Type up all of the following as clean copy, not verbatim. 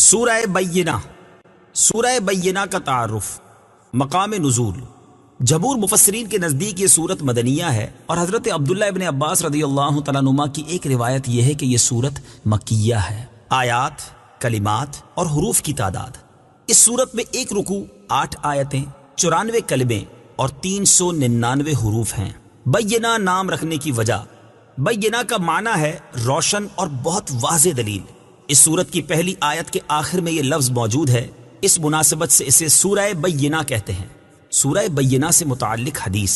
سورہ بینہ۔ سورہ بینہ کا تعارف، مقام نزول۔ جمہور مفسرین کے نزدیک یہ سورت مدنیہ ہے، اور حضرت عبداللہ ابن عباس رضی اللہ تعالیٰ عنہما کی ایک روایت یہ ہے کہ یہ سورت مکیہ ہے۔ آیات، کلمات اور حروف کی تعداد: اس سورت میں ایک رکوع، 8 آیتیں، 94 کلمے اور 399 حروف ہیں۔ بینہ نام رکھنے کی وجہ: بینہ کا معنی ہے روشن اور بہت واضح دلیل۔ اس سورت کی پہلی آیت کے آخر میں یہ لفظ موجود ہے، اس مناسبت سے اسے سورہ بینہ کہتے ہیں۔ سورہ بینہ سے متعلق حدیث: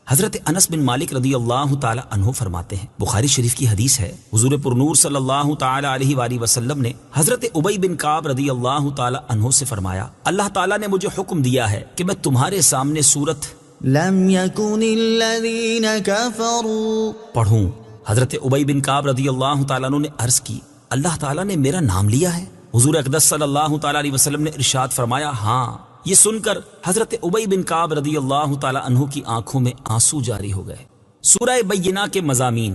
حضرت انس بن مالک رضی اللہ تعالی عنہ فرماتے ہیں، بخاری شریف کی حدیث ہے، حضور پرنور صلی اللہ تعالی علیہ وآلہ وسلم نے حضرت ابی بن کعب رضی اللہ تعالی عنہ سے فرمایا، اللہ تعالی نے مجھے حکم دیا ہے کہ میں تمہارے سامنے سورت لم یکن الذین کفروا پڑھوں۔ حضرت ابی بن کعب رضی اللہ تعالیٰ عنہ نے عرض کی، اللہ تعالیٰ نے میرا نام لیا ہے؟ حضور اقدس صلی اللہ تعالیٰ علیہ وسلم نے ارشاد فرمایا، ہاں۔ یہ سن کر حضرت ابی بن کعب رضی اللہ تعالیٰ عنہ کی آنکھوں میں آنسو جاری ہو گئے۔ سورہ بینہ کے مضامین: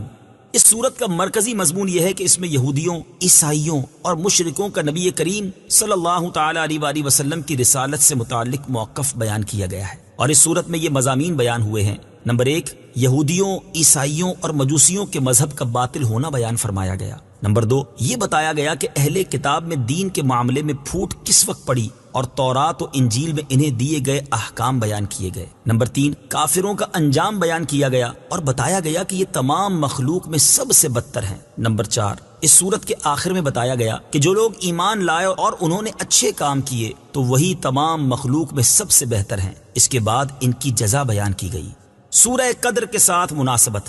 اس سورت کا مرکزی مضمون یہ ہے کہ اس میں یہودیوں، عیسائیوں اور مشرکوں کا نبی کریم صلی اللہ تعالیٰ علیہ وآلہ وسلم کی رسالت سے متعلق موقف بیان کیا گیا ہے، اور اس سورت میں یہ مضامین بیان ہوئے ہیں۔ نمبر 1، یہودیوں، عیسائیوں اور مجوسیوں کے مذہب کا باطل ہونا بیان فرمایا گیا۔ نمبر 2، یہ بتایا گیا کہ اہل کتاب میں دین کے معاملے میں پھوٹ کس وقت پڑی اور تورات و انجیل میں انہیں دیے گئے احکام بیان کیے گئے۔ نمبر 3، کافروں کا انجام بیان کیا گیا اور بتایا گیا کہ یہ تمام مخلوق میں سب سے بدتر ہیں۔ نمبر 4، اس سورت کے آخر میں بتایا گیا کہ جو لوگ ایمان لائے اور انہوں نے اچھے کام کیے تو وہی تمام مخلوق میں سب سے بہتر ہیں۔ اس کے بعد ان کی جزا بیان کی گئی۔ سورہ قدر کے ساتھ مناسبت: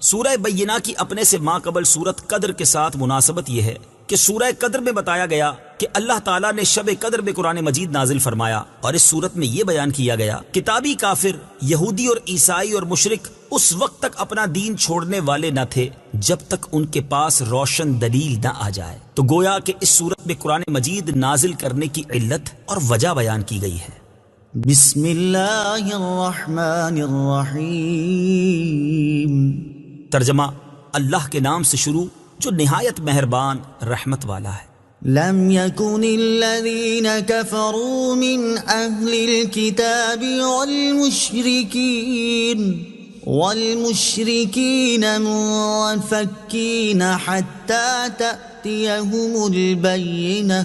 سورہ بینہ کی اپنے سے ماقبل سورت قدر کے ساتھ مناسبت یہ ہے کہ سورہ قدر میں بتایا گیا کہ اللہ تعالیٰ نے شب قدر میں قرآن مجید نازل فرمایا، اور اس سورت میں یہ بیان کیا گیا کتابی کافر، یہودی اور عیسائی اور مشرک اس وقت تک اپنا دین چھوڑنے والے نہ تھے جب تک ان کے پاس روشن دلیل نہ آ جائے۔ تو گویا کہ اس سورت میں قرآن مجید نازل کرنے کی علت اور وجہ بیان کی گئی ہے۔ بسم اللہ الرحمن الرحیم۔ ترجمہ: اللہ کے نام سے شروع جو نہایت مہربان رحمت والا ہے۔ لم يكن الذين كفروا من أهل الكتاب والمشركين منفكين حتى تأتيهم البينة۔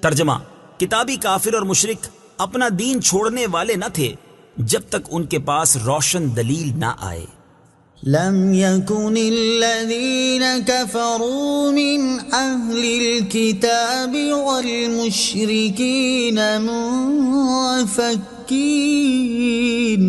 ترجمہ: کتابی کافر اور مشرک اپنا دین چھوڑنے والے نہ تھے جب تک ان کے پاس روشن دلیل نہ آئے۔ لم يكن الذين كفروا من أهل الكتاب والمشركين منفكين۔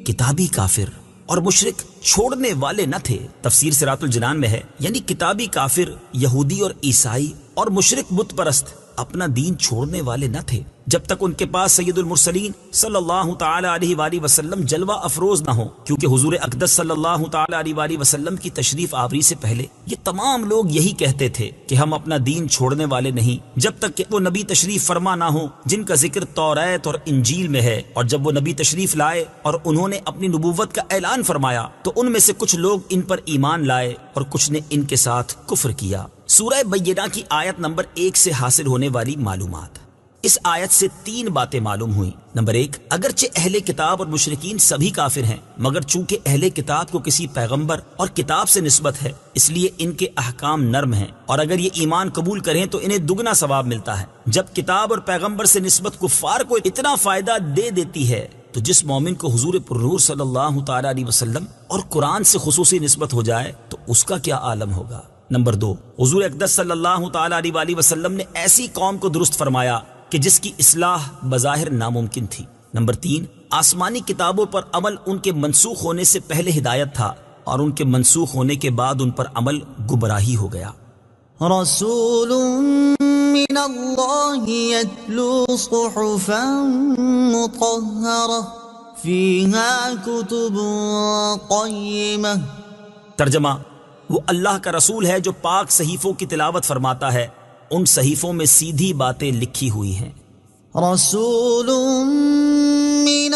کتابی کافر اور مشرک چھوڑنے والے نہ تھے۔ تفسیر صراط الجنان میں ہے، یعنی کتابی کافر، یہودی اور عیسائی اور مشرک بت پرست اپنا دین چھوڑنے والے نہ تھے جب تک ان کے پاس سید المرسلین صلی اللہ تعالی علیہ وآلہ وسلم جلوہ افروز نہ ہو، کیونکہ حضور اقدس صلی اللہ تعالی علیہ وآلہ وسلم کی تشریف آوری سے پہلے یہ تمام لوگ یہی کہتے تھے کہ ہم اپنا دین چھوڑنے والے نہیں جب تک کہ وہ نبی تشریف فرما نہ ہو جن کا ذکر توریت اور انجیل میں ہے، اور جب وہ نبی تشریف لائے اور انہوں نے اپنی نبوت کا اعلان فرمایا تو ان میں سے کچھ لوگ ان پر ایمان لائے اور کچھ نے ان کے ساتھ کفر کیا۔ سورہ بینہ کی آیت نمبر 1 سے حاصل ہونے والی معلومات: اس آیت سے 3 باتیں معلوم ہوئیں۔ نمبر 1، اگرچہ اہل کتاب اور مشرکین سبھی کافر ہیں، مگر چونکہ اہل کتاب کو کسی پیغمبر اور کتاب سے نسبت ہے اس لیے ان کے احکام نرم ہیں، اور اگر یہ ایمان قبول کریں تو انہیں دگنا ثواب ملتا ہے۔ جب کتاب اور پیغمبر سے نسبت کفار کو اتنا فائدہ دے دیتی ہے تو جس مومن کو حضور پرنور صلی اللہ تعالی علیہ وسلم اور قرآن سے خصوصی نسبت ہو جائے تو اس کا کیا عالم ہوگا۔ نمبر 2، حضور اقدس صلی اللہ تعالی علیہ وآلہ وسلم نے ایسی قوم کو درست فرمایا کہ جس کی اصلاح بظاہر ناممکن تھی۔ نمبر 3، آسمانی کتابوں پر عمل ان کے منسوخ ہونے سے پہلے ہدایت تھا، اور ان کے منسوخ ہونے کے بعد ان پر عمل گمراہی ہو گیا۔ رسول من اللہ یتلو صحفا مطہرہ فیہا کتب قیمہ۔ ترجمہ: وہ اللہ کا رسول ہے جو پاک صحیفوں کی تلاوت فرماتا ہے، ان صحیفوں میں سیدھی باتیں لکھی ہوئی ہیں۔ رسول من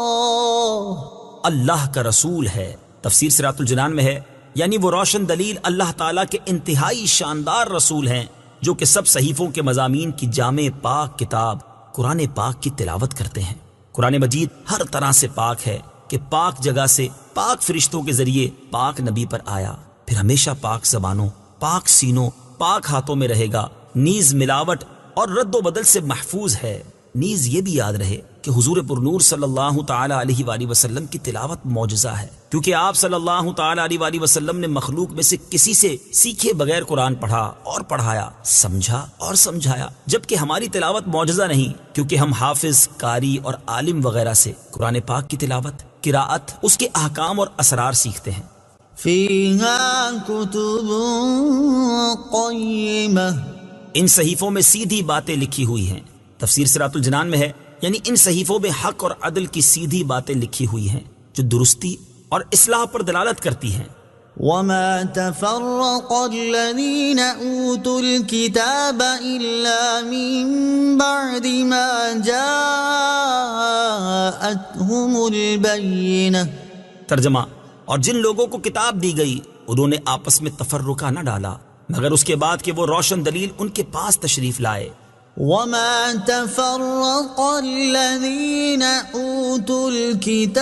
اللہ، اللہ کا رسول ہے۔ تفسیر صراط الجنان میں ہے، یعنی وہ روشن دلیل اللہ تعالیٰ کے انتہائی شاندار رسول ہیں جو کہ سب صحیفوں کے مضامین کی جامع پاک کتاب قرآن پاک کی تلاوت کرتے ہیں۔ قرآن مجید ہر طرح سے پاک ہے کہ پاک جگہ سے پاک فرشتوں کے ذریعے پاک نبی پر آیا، پھر ہمیشہ پاک زبانوں، پاک سینوں، پاک ہاتھوں میں رہے گا، نیز ملاوٹ اور رد و بدل سے محفوظ ہے۔ نیز یہ بھی یاد رہے کہ حضور پرنور صلی اللہ تعالی علیہ وآلہ وسلم کی تلاوت معجزہ ہے، کیونکہ آپ صلی اللہ تعالی علیہ وآلہ وسلم نے مخلوق میں سے کسی سے سیکھے بغیر قرآن پڑھا اور پڑھایا، سمجھا اور سمجھایا، جبکہ ہماری تلاوت معجزہ نہیں، کیونکہ ہم حافظ، قاری اور عالم وغیرہ سے قرآن پاک کی تلاوت، قراءت، اس کے احکام اور اسرار سیکھتے ہیں۔ فیہا کتب قیمہ، ان صحیفوں میں سیدھی باتیں لکھی ہوئی ہیں۔ تفسیر صراط الجنان میں ہے، یعنی ان صحیفوں میں حق اور عدل کی سیدھی باتیں لکھی ہوئی ہیں جو درستی اور اصلاح پر دلالت کرتی ہیں۔ وما تفرق الذين اوتوا الكتاب الا من بعد ما جاءتهم البينة۔ ترجمہ، اور جن لوگوں کو کتاب دی گئی انہوں نے آپس میں تفرقہ نہ ڈالا مگر اس کے بعد کہ وہ روشن دلیل ان کے پاس تشریف لائے۔ وما تفرق الذين اوتوا الكتاب،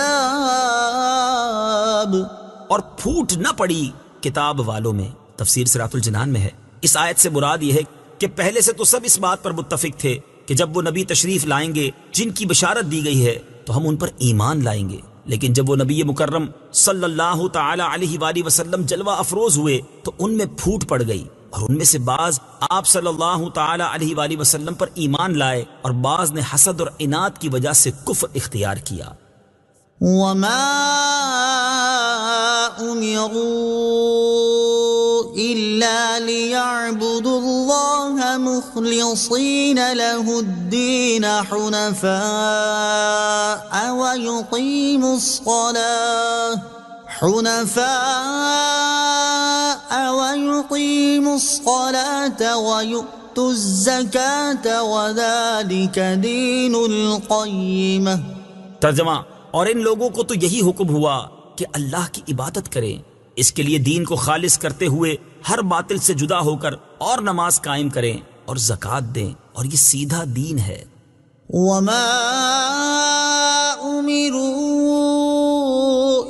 اور پھوٹ نہ پڑی کتاب والوں میں۔ تفسیر صراط الجنان میں ہے، اس آیت سے مراد یہ ہے کہ پہلے سے تو سب اس بات پر متفق تھے کہ جب وہ نبی تشریف لائیں گے جن کی بشارت دی گئی ہے تو ہم ان پر ایمان لائیں گے، لیکن جب وہ نبی مکرم صلی اللہ تعالی علیہ وآلہ وسلم جلوہ افروز ہوئے تو ان میں پھوٹ پڑ گئی، اور ان میں سے بعض آپ صلی اللہ تعالی علیہ وآلہ وسلم پر ایمان لائے اور بعض نے حسد اور عناد کی وجہ سے کفر اختیار کیا۔ وما امروا الا ليعبدوا الله مخلصين له الدين حنفاء ويقيموا الصلاة ويؤتوا الزكاة وذلك دين القيمة۔ ترجمہ، اور ان لوگوں کو تو یہی حکم ہوا کہ اللہ کی عبادت کریں، اس کے لیے دین کو خالص کرتے ہوئے ہر باطل سے جدا ہو کر اور نماز قائم کریں اور زکوٰۃ دیں، اور یہ سیدھا دین ہے۔ وما امروا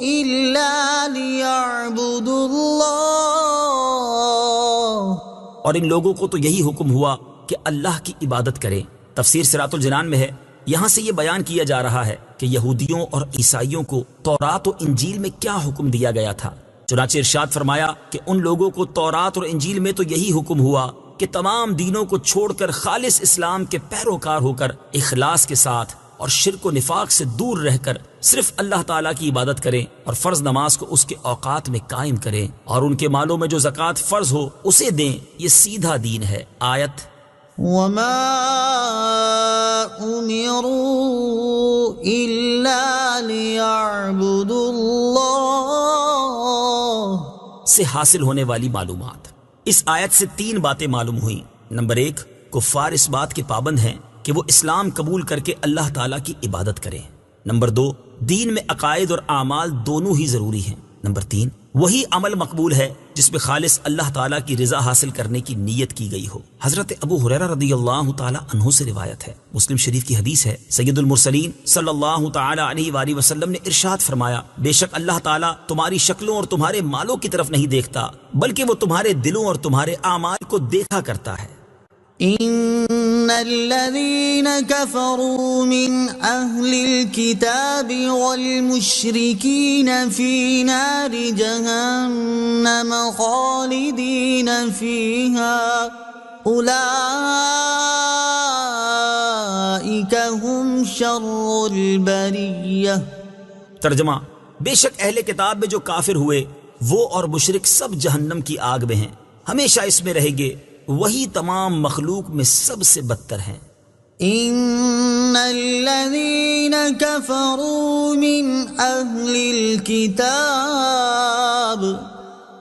الا ليعبدوا الله، اور ان لوگوں کو تو یہی حکم ہوا کہ اللہ کی عبادت کریں۔ تفسیر صراط الجنان میں ہے، یہاں سے یہ بیان کیا جا رہا ہے کہ یہودیوں اور عیسائیوں کو تورات و انجیل میں کیا حکم دیا گیا تھا۔ چنانچہ ارشاد فرمایا کہ ان لوگوں کو تورات اور انجیل میں تو یہی حکم ہوا کہ تمام دینوں کو چھوڑ کر خالص اسلام کے پیروکار ہو کر اخلاص کے ساتھ اور شرک و نفاق سے دور رہ کر صرف اللہ تعالیٰ کی عبادت کریں اور فرض نماز کو اس کے اوقات میں قائم کریں، اور ان کے مالوں میں جو زکوٰۃ فرض ہو اسے دیں، یہ سیدھا دین ہے۔ آیت وما امروا الا ليعبدوا الله سے حاصل ہونے والی معلومات۔ اس آیت سے 3 باتیں معلوم ہوئیں۔ نمبر 1، کفار اس بات کے پابند ہیں کہ وہ اسلام قبول کر کے اللہ تعالیٰ کی عبادت کریں۔ نمبر 2، دین میں عقائد اور اعمال دونوں ہی ضروری ہیں۔ نمبر 3، وہی عمل مقبول ہے جس میں خالص اللہ تعالیٰ کی رضا حاصل کرنے کی نیت کی گئی ہو۔ حضرت ابو ہریرہ رضی اللہ تعالیٰ عنہ سے روایت ہے، مسلم شریف کی حدیث ہے، سید المرسلین صلی اللہ تعالیٰ علیہ وآلہ وسلم نے ارشاد فرمایا، بے شک اللہ تعالیٰ تمہاری شکلوں اور تمہارے مالوں کی طرف نہیں دیکھتا بلکہ وہ تمہارے دلوں اور تمہارے اعمال کو دیکھا کرتا ہے۔ ان الذين كفروا من اهل الكتاب والمشركين في نار جهنم خالدين فيها اولئك هم شر البرية۔ ترجمہ، بے شک اہل کتاب میں جو کافر ہوئے وہ اور مشرک سب جہنم کی آگ میں ہیں، ہمیشہ اس میں رہیں گے، وہی تمام مخلوق میں سب سے بدتر ہیں۔ ان الذين كفروا من اهل الكتاب،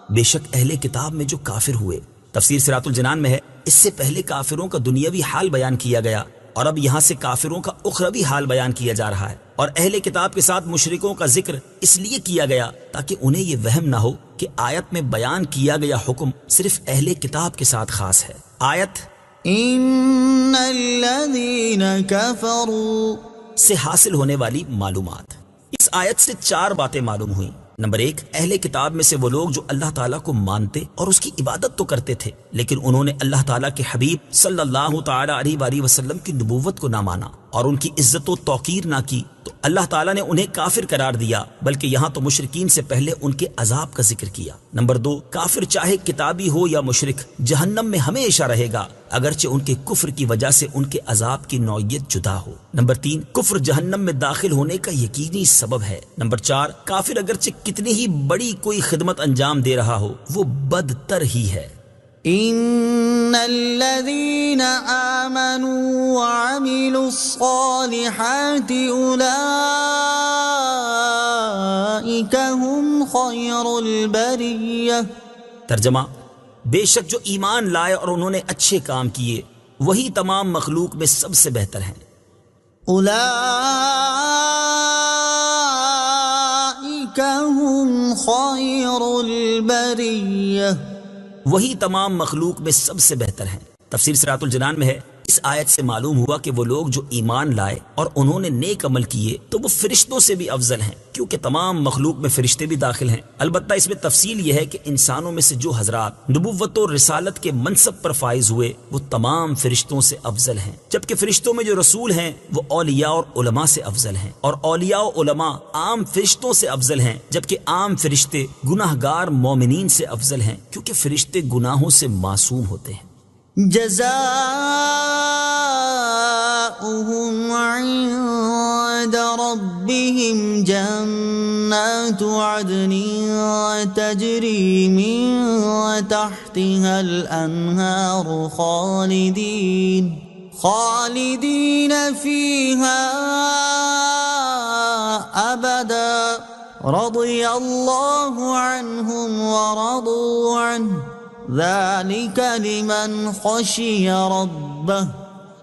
بے شک اہل کتاب میں جو کافر ہوئے۔ تفسیر صراط الجنان میں ہے، اس سے پہلے کافروں کا دنیاوی حال بیان کیا گیا اور اب یہاں سے کافروں کا اخروی حال بیان کیا جا رہا ہے، اور اہل کتاب کے ساتھ مشرکوں کا ذکر اس لیے کیا گیا تاکہ انہیں یہ وہم نہ ہو کہ آیت میں بیان کیا گیا حکم صرف اہل کتاب کے ساتھ خاص ہے۔ آیت ان الذین کفروا سے حاصل ہونے والی معلومات۔ اس آیت سے 4 باتیں معلوم ہوئیں۔ نمبر 1، اہل کتاب میں سے وہ لوگ جو اللہ تعالیٰ کو مانتے اور اس کی عبادت تو کرتے تھے، لیکن انہوں نے اللہ تعالیٰ کے حبیب صلی اللہ تعالیٰ علیہ وآلہ وسلم کی نبوت کو نہ مانا اور ان کی عزت و توقیر نہ کی، تو اللہ تعالیٰ نے انہیں کافر قرار دیا، بلکہ یہاں تو مشرکین سے پہلے ان کے عذاب کا ذکر کیا۔ نمبر 2، کافر چاہے کتابی ہو یا مشرک جہنم میں ہمیشہ رہے گا، اگرچہ ان کے کفر کی وجہ سے ان کے عذاب کی نوعیت جدا ہو۔ نمبر 3، کفر جہنم میں داخل ہونے کا یقینی سبب ہے۔ نمبر 4، کافر اگرچہ کتنی ہی بڑی کوئی خدمت انجام دے رہا ہو وہ بدتر ہی ہے۔ ان الذين آمنوا وعملوا الصالحات اولئك هم خير البرية۔ ترجمہ، بے شک جو ایمان لائے اور انہوں نے اچھے کام کیے وہی تمام مخلوق میں سب سے بہتر ہیں۔ اولئك هم خير البرية، وہی تمام مخلوق میں سب سے بہتر ہیں۔ تفسیر صراط الجنان میں ہے، اس آیت سے معلوم ہوا کہ وہ لوگ جو ایمان لائے اور انہوں نے نیک عمل کیے تو وہ فرشتوں سے بھی افضل ہیں، کیونکہ تمام مخلوق میں فرشتے بھی داخل ہیں۔ البتہ اس میں تفصیل یہ ہے کہ انسانوں میں سے جو حضرات نبوت و رسالت کے منصب پر فائز ہوئے وہ تمام فرشتوں سے افضل ہیں، جبکہ فرشتوں میں جو رسول ہیں وہ اولیاء اور علماء سے افضل ہیں، اور اولیاء و علماء عام فرشتوں سے افضل ہیں، جبکہ عام فرشتے گناہگار مومنین سے افضل ہیں، کیونکہ فرشتے گناہوں سے معصوم ہوتے ہیں۔ جزاؤهم عند ربهم جنات عدن تجري من تحتها الأنهار خالدين فيها أبدا رضي الله عنهم ورضوا عنه ذلك لمن خشي ربه۔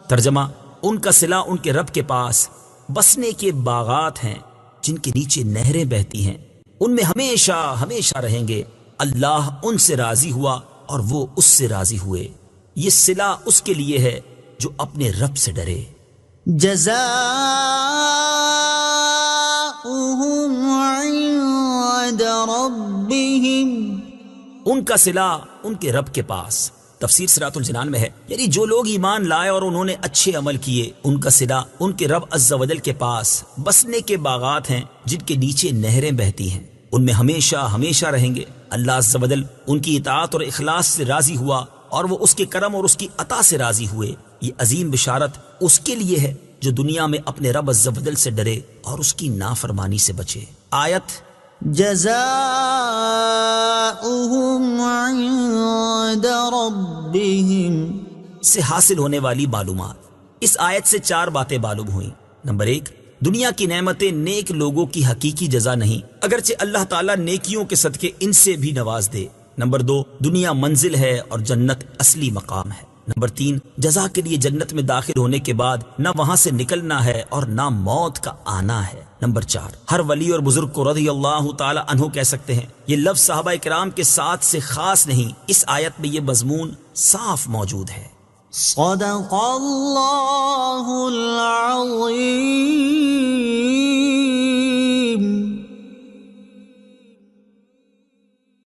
ترجمہ، ان کا صلہ ان کے رب کے پاس بسنے کے باغات ہیں جن کے نیچے نہریں بہتی ہیں، ان میں ہمیشہ ہمیشہ رہیں گے، اللہ ان سے راضی ہوا اور وہ اس سے راضی ہوئے، یہ صلہ اس کے لیے ہے جو اپنے رب سے ڈرے۔ جزاؤهم عند ربهم، ان کا صلہ ان کے رب کے پاس۔ تفسیر صراط الجنان میں ہے، یعنی جو لوگ ایمان لائے اور انہوں نے اچھے عمل کیے ان کا صلہ ان کے رب عز و جل کے پاس بسنے کے باغات ہیں جن کے نیچے نہریں بہتی ہیں، ان میں ہمیشہ ہمیشہ رہیں گے، اللہ عز و جل ان کی اطاعت اور اخلاص سے راضی ہوا اور وہ اس کے کرم اور اس کی عطا سے راضی ہوئے۔ یہ عظیم بشارت اس کے لیے ہے جو دنیا میں اپنے رب عز و جل سے ڈرے اور اس کی نافرمانی سے بچے۔ آیت جزاؤهم عند ربهم سے حاصل ہونے والی معلومات۔ اس آیت سے 4 باتیں معلوم ہوئیں۔ نمبر 1، دنیا کی نعمتیں نیک لوگوں کی حقیقی جزا نہیں، اگرچہ اللہ تعالیٰ نیکیوں کے صدقے ان سے بھی نواز دے۔ نمبر 2، دنیا منزل ہے اور جنت اصلی مقام ہے۔ نمبر 3، جزا کے لیے جنت میں داخل ہونے کے بعد نہ وہاں سے نکلنا ہے اور نہ موت کا آنا ہے۔ نمبر 4، ہر ولی اور بزرگ کو رضی اللہ تعالی عنہ کہہ سکتے ہیں۔ یہ لفظ صحابہ کرام کے ساتھ سے خاص نہیں، اس آیت میں یہ مضمون صاف موجود ہے۔ صدق اللہ العظیم۔